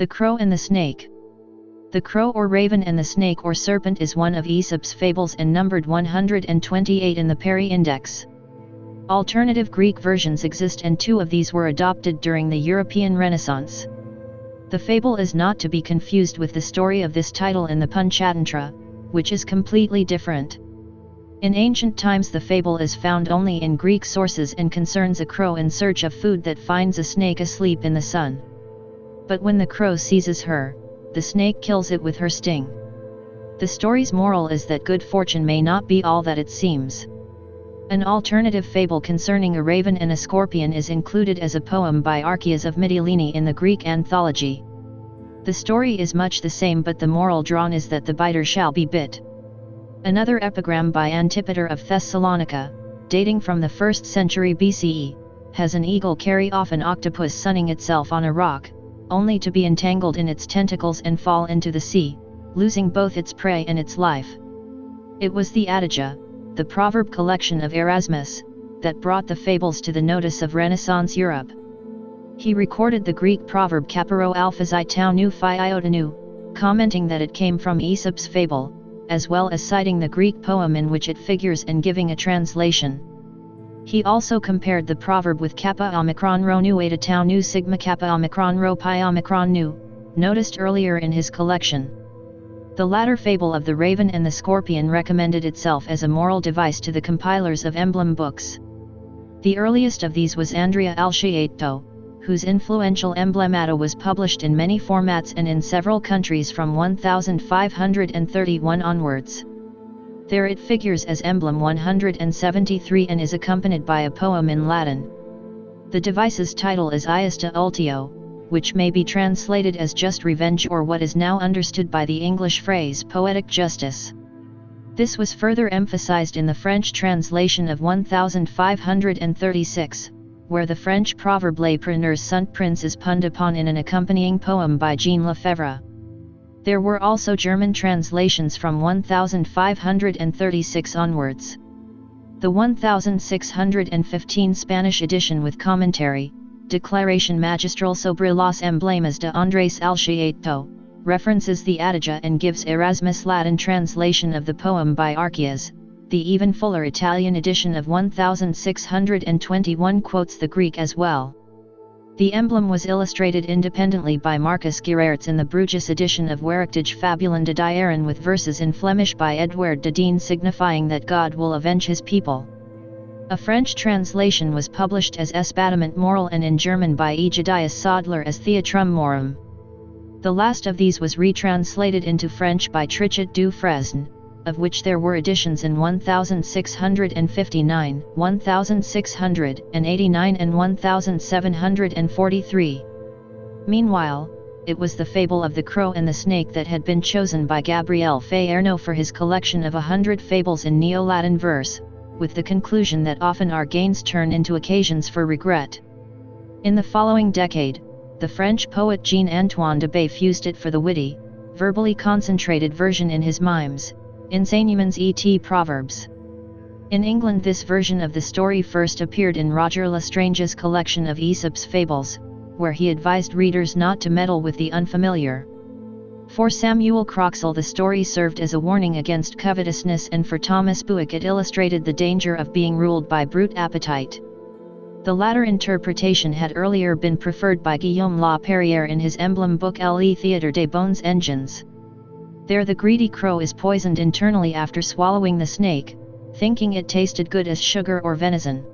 The Crow and the Snake. The crow or raven and the snake or serpent is one of Aesop's fables and numbered 128 in the Perry Index. Alternative Greek versions exist and two of these were adopted during the European Renaissance. The fable is not to be confused with the story of this title in the Panchatantra, which is completely different. In ancient times the fable is found only in Greek sources and concerns a crow in search of food that finds a snake asleep in the sun. But when the crow seizes her, the snake kills it with her sting. The story's moral is that good fortune may not be all that it seems. An alternative fable concerning a raven and a scorpion is included as a poem by Archias of Mytilene in the Greek anthology. The story is much the same, but the moral drawn is that the biter shall be bit. Another epigram by Antipater of Thessalonica, dating from the 1st century BCE, has an eagle carry off an octopus sunning itself on a rock, only to be entangled in its tentacles and fall into the sea, losing both its prey and its life. It was the Adagia, the proverb collection of Erasmus, that brought the fables to the notice of Renaissance Europe. He recorded the Greek proverb kaparo alphazai tau nu phi iota nu, commenting that it came from Aesop's fable, as well as citing the Greek poem in which it figures and giving a translation. He also compared the proverb with kappa omicron rho nu eta tau nu sigma kappa omicron rho pi omicron nu, noticed earlier in his collection. The latter fable of the raven and the scorpion recommended itself as a moral device to the compilers of emblem books. The earliest of these was Andrea Alciato, whose influential Emblemata was published in many formats and in several countries from 1531 onwards. There it figures as emblem 173 and is accompanied by a poem in Latin. The device's title is Iesta Ultio, which may be translated as just revenge or what is now understood by the English phrase poetic justice. This was further emphasized in the French translation of 1536, where the French proverb Les preneurs sont princes is punned upon in an accompanying poem by Jean Lefebvre. There were also German translations from 1536 onwards. The 1615 Spanish edition with commentary, Declaration Magistral sobre los emblemas de Andrés Alciato, references the Adagia and gives Erasmus' Latin translation of the poem by Archias. The even fuller Italian edition of 1621 quotes the Greek as well. The emblem was illustrated independently by Marcus Gerarts in the Bruges edition of Werktuig Fabulen de Dieren with verses in Flemish by Edouard de Deen signifying that God will avenge his people. A French translation was published as Espadiment Moral and in German by Egidius Sodler as Theatrum Morum. The last of these was retranslated into French by Trichet du Fresne, of which there were editions in 1659, 1689 and 1743. Meanwhile, it was the fable of the crow and the snake that had been chosen by Gabriel Fayerno for his collection of 100 fables in Neo-Latin verse, with the conclusion that often our gains turn into occasions for regret. In the following decade, the French poet Jean-Antoine de Bay fused it for the witty, verbally concentrated version in his mimes, Enseignements et Proverbs. In England this version of the story first appeared in Roger L'Estrange's collection of Aesop's Fables, where he advised readers not to meddle with the unfamiliar. For Samuel Croxall the story served as a warning against covetousness, and for Thomas Bewick it illustrated the danger of being ruled by brute appetite. The latter interpretation had earlier been preferred by Guillaume La Perrière in his emblem book Le Théâtre des Bons Engines. There the greedy crow is poisoned internally after swallowing the snake, thinking it tasted good as sugar or venison.